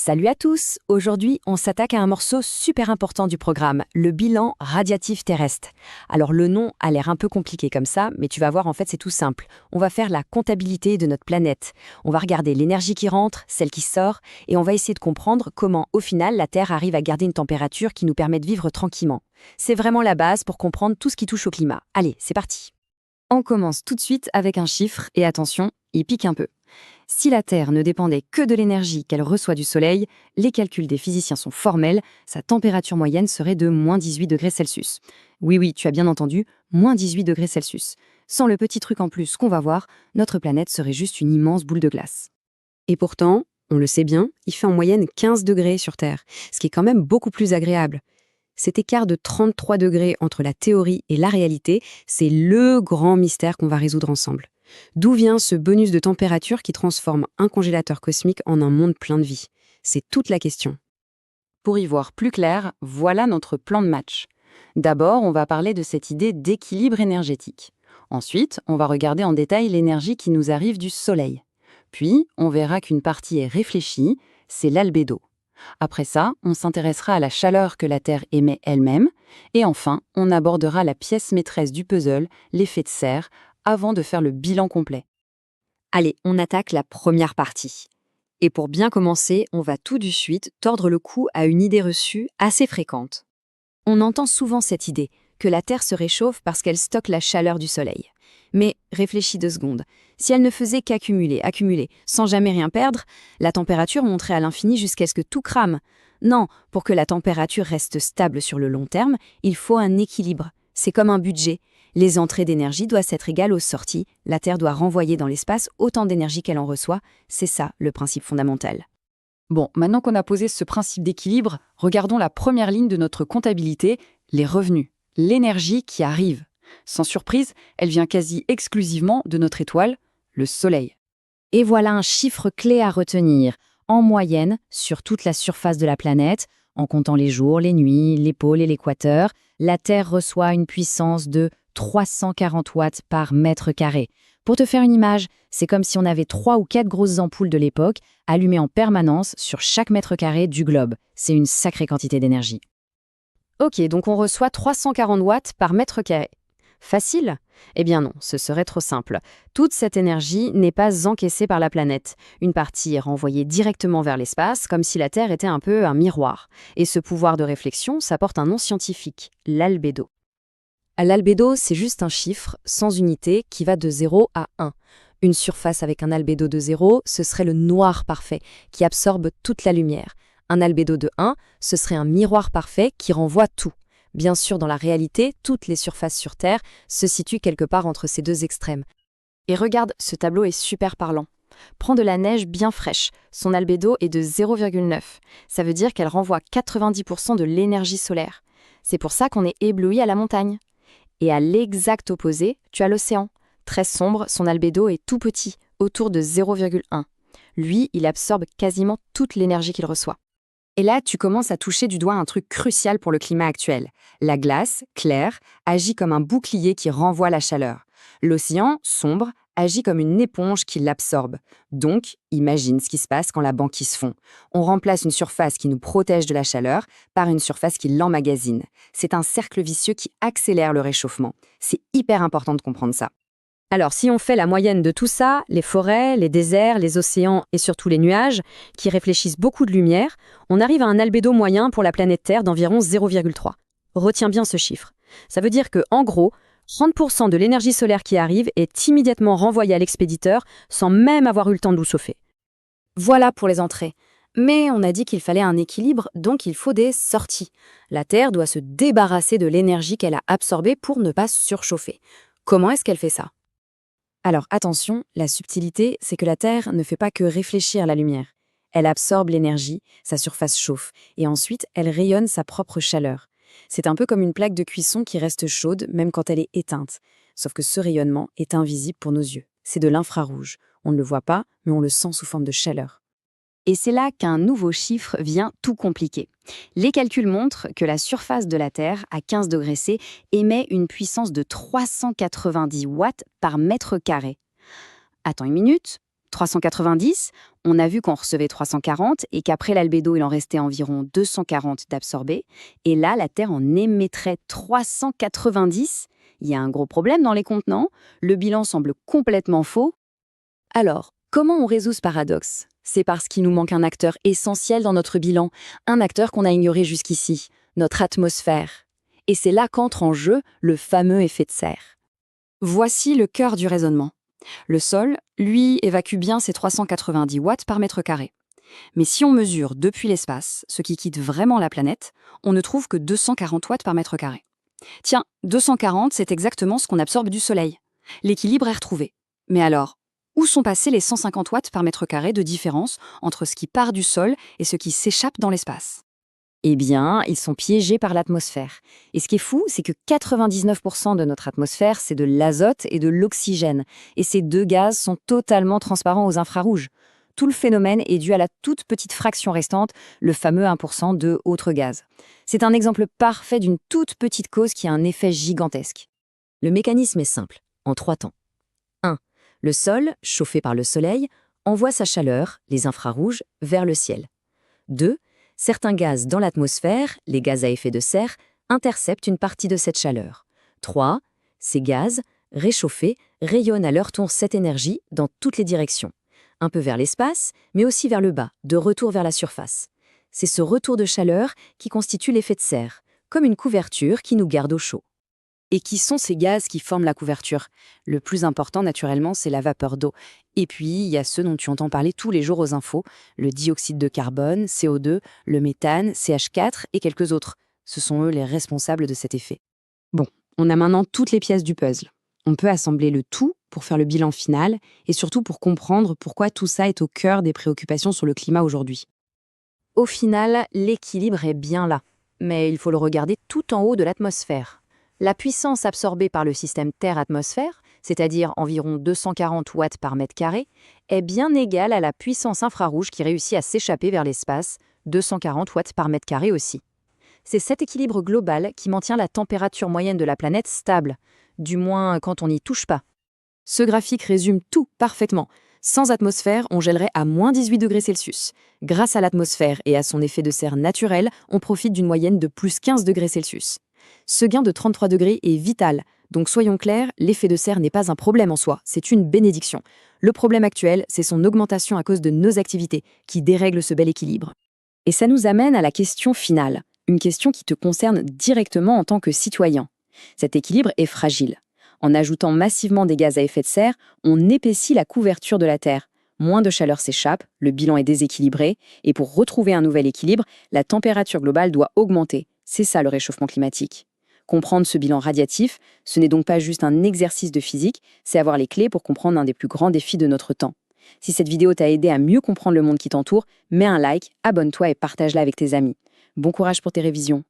Salut à tous! Aujourd'hui, on s'attaque à un morceau super important du programme, le bilan radiatif terrestre. Alors le nom a l'air un peu compliqué comme ça, mais tu vas voir, en fait c'est tout simple. On va faire la comptabilité de notre planète. On va regarder l'énergie qui rentre, celle qui sort, et on va essayer de comprendre comment, au final, la Terre arrive à garder une température qui nous permet de vivre tranquillement. C'est vraiment la base pour comprendre tout ce qui touche au climat. Allez, c'est parti! On commence tout de suite avec un chiffre, et attention, il pique un peu. Si la Terre ne dépendait que de l'énergie qu'elle reçoit du Soleil, les calculs des physiciens sont formels, sa température moyenne serait de moins 18 degrés Celsius. Oui, tu as bien entendu, moins 18 degrés Celsius. Sans le petit truc en plus qu'on va voir, notre planète serait juste une immense boule de glace. Et pourtant, on le sait bien, il fait en moyenne 15 degrés sur Terre, ce qui est quand même beaucoup plus agréable. Cet écart de 33 degrés entre la théorie et la réalité, c'est le grand mystère qu'on va résoudre ensemble. D'où vient ce bonus de température qui transforme un congélateur cosmique en un monde plein de vie? C'est toute la question. Pour y voir plus clair, voilà notre plan de match. D'abord, on va parler de cette idée d'équilibre énergétique. Ensuite, on va regarder en détail l'énergie qui nous arrive du Soleil. Puis, on verra qu'une partie est réfléchie, c'est l'albédo. Après ça, on s'intéressera à la chaleur que la Terre émet elle-même. Et enfin, on abordera la pièce maîtresse du puzzle, l'effet de serre, avant de faire le bilan complet. Allez, on attaque la première partie. Et pour bien commencer, on va tout de suite tordre le cou à une idée reçue assez fréquente. On entend souvent cette idée, que la Terre se réchauffe parce qu'elle stocke la chaleur du Soleil. Mais réfléchis 2 secondes. Si elle ne faisait qu'accumuler, sans jamais rien perdre, la température monterait à l'infini jusqu'à ce que tout crame. Non, pour que la température reste stable sur le long terme, il faut un équilibre. C'est comme un budget. Les entrées d'énergie doivent être égales aux sorties. La Terre doit renvoyer dans l'espace autant d'énergie qu'elle en reçoit. C'est ça le principe fondamental. Bon, maintenant qu'on a posé ce principe d'équilibre, regardons la première ligne de notre comptabilité, les revenus, l'énergie qui arrive. Sans surprise, elle vient quasi exclusivement de notre étoile, le Soleil. Et voilà un chiffre clé à retenir. En moyenne, sur toute la surface de la planète, en comptant les jours, les nuits, les pôles et l'équateur, la Terre reçoit une puissance de 340 watts par mètre carré. Pour te faire une image, c'est comme si on avait 3 ou 4 grosses ampoules de l'époque allumées en permanence sur chaque mètre carré du globe. C'est une sacrée quantité d'énergie. Ok, donc on reçoit 340 watts par mètre carré. Facile? Eh bien non, ce serait trop simple. Toute cette énergie n'est pas encaissée par la planète. Une partie est renvoyée directement vers l'espace, comme si la Terre était un peu un miroir. Et ce pouvoir de réflexion, ça porte un nom scientifique, l'albédo. L'albédo, c'est juste un chiffre, sans unité, qui va de 0 à 1. Une surface avec un albédo de 0, ce serait le noir parfait, qui absorbe toute la lumière. Un albédo de 1, ce serait un miroir parfait qui renvoie tout. Bien sûr, dans la réalité, toutes les surfaces sur Terre se situent quelque part entre ces 2 extrêmes. Et regarde, ce tableau est super parlant. Prends de la neige bien fraîche, son albédo est de 0,9. Ça veut dire qu'elle renvoie 90% de l'énergie solaire. C'est pour ça qu'on est ébloui à la montagne. Et à l'exact opposé, tu as l'océan. Très sombre, son albédo est tout petit, autour de 0,1. Lui, il absorbe quasiment toute l'énergie qu'il reçoit. Et là, tu commences à toucher du doigt un truc crucial pour le climat actuel. La glace, claire, agit comme un bouclier qui renvoie la chaleur. L'océan, sombre, agit comme une éponge qui l'absorbe. Donc, imagine ce qui se passe quand la banquise fond. On remplace une surface qui nous protège de la chaleur par une surface qui l'emmagasine. C'est un cercle vicieux qui accélère le réchauffement. C'est hyper important de comprendre ça. Alors, si on fait la moyenne de tout ça, les forêts, les déserts, les océans et surtout les nuages, qui réfléchissent beaucoup de lumière, on arrive à un albédo moyen pour la planète Terre d'environ 0,3. Retiens bien ce chiffre. Ça veut dire que, en gros, 30% de l'énergie solaire qui arrive est immédiatement renvoyée à l'expéditeur sans même avoir eu le temps de l'eau chauffer. Voilà pour les entrées. Mais on a dit qu'il fallait un équilibre, donc il faut des sorties. La Terre doit se débarrasser de l'énergie qu'elle a absorbée pour ne pas surchauffer. Comment est-ce qu'elle fait ça ? Alors attention, la subtilité, c'est que la Terre ne fait pas que réfléchir la lumière. Elle absorbe l'énergie, sa surface chauffe, et ensuite elle rayonne sa propre chaleur. C'est un peu comme une plaque de cuisson qui reste chaude même quand elle est éteinte. Sauf que ce rayonnement est invisible pour nos yeux. C'est de l'infrarouge. On ne le voit pas, mais on le sent sous forme de chaleur. Et c'est là qu'un nouveau chiffre vient tout compliquer. Les calculs montrent que la surface de la Terre, à 15 degrés C, émet une puissance de 390 watts par mètre carré. Attends une minute, 390, on a vu qu'on recevait 340 et qu'après l'albédo, il en restait environ 240 d'absorbés. Et là, la Terre en émettrait 390. Il y a un gros problème dans les comptes, non? Le bilan semble complètement faux. Alors, comment on résout ce paradoxe? C'est parce qu'il nous manque un acteur essentiel dans notre bilan, un acteur qu'on a ignoré jusqu'ici, notre atmosphère. Et c'est là qu'entre en jeu le fameux effet de serre. Voici le cœur du raisonnement. Le sol, lui, évacue bien ses 390 watts par mètre carré. Mais si on mesure depuis l'espace ce qui quitte vraiment la planète, on ne trouve que 240 watts par mètre carré. Tiens, 240, c'est exactement ce qu'on absorbe du Soleil. L'équilibre est retrouvé. Mais alors, où sont passés les 150 watts par mètre carré de différence entre ce qui part du sol et ce qui s'échappe dans l'espace? Eh bien, ils sont piégés par l'atmosphère. Et ce qui est fou, c'est que 99% de notre atmosphère, c'est de l'azote et de l'oxygène. Et ces deux gaz sont totalement transparents aux infrarouges. Tout le phénomène est dû à la toute petite fraction restante, le fameux 1% de autres gaz. C'est un exemple parfait d'une toute petite cause qui a un effet gigantesque. Le mécanisme est simple, en 3 temps. 1. Le sol, chauffé par le soleil, envoie sa chaleur, les infrarouges, vers le ciel. 2. Certains gaz dans l'atmosphère, les gaz à effet de serre, interceptent une partie de cette chaleur. 3. Ces gaz, réchauffés, rayonnent à leur tour cette énergie dans toutes les directions. Un peu vers l'espace, mais aussi vers le bas, de retour vers la surface. C'est ce retour de chaleur qui constitue l'effet de serre, comme une couverture qui nous garde au chaud. Et qui sont ces gaz qui forment la couverture? Le plus important, naturellement, c'est la vapeur d'eau. Et puis, il y a ceux dont tu entends parler tous les jours aux infos, le dioxyde de carbone, CO2, le méthane, CH4 et quelques autres. Ce sont eux les responsables de cet effet. Bon, on a maintenant toutes les pièces du puzzle. On peut assembler le tout pour faire le bilan final et surtout pour comprendre pourquoi tout ça est au cœur des préoccupations sur le climat aujourd'hui. Au final, l'équilibre est bien là, mais il faut le regarder tout en haut de l'atmosphère. La puissance absorbée par le système Terre-atmosphère, c'est-à-dire environ 240 watts par mètre carré, est bien égale à la puissance infrarouge qui réussit à s'échapper vers l'espace, 240 watts par mètre carré aussi. C'est cet équilibre global qui maintient la température moyenne de la planète stable, du moins quand on n'y touche pas. Ce graphique résume tout parfaitement. Sans atmosphère, on gèlerait à moins 18 degrés Celsius. Grâce à l'atmosphère et à son effet de serre naturel, on profite d'une moyenne de plus 15 degrés Celsius. Ce gain de 33 degrés est vital, donc soyons clairs, l'effet de serre n'est pas un problème en soi, c'est une bénédiction. Le problème actuel, c'est son augmentation à cause de nos activités, qui dérèglent ce bel équilibre. Et ça nous amène à la question finale, une question qui te concerne directement en tant que citoyen. Cet équilibre est fragile. En ajoutant massivement des gaz à effet de serre, on épaissit la couverture de la Terre. Moins de chaleur s'échappe, le bilan est déséquilibré, et pour retrouver un nouvel équilibre, la température globale doit augmenter. C'est ça le réchauffement climatique. Comprendre ce bilan radiatif, ce n'est donc pas juste un exercice de physique, c'est avoir les clés pour comprendre un des plus grands défis de notre temps. Si cette vidéo t'a aidé à mieux comprendre le monde qui t'entoure, mets un like, abonne-toi et partage-la avec tes amis. Bon courage pour tes révisions.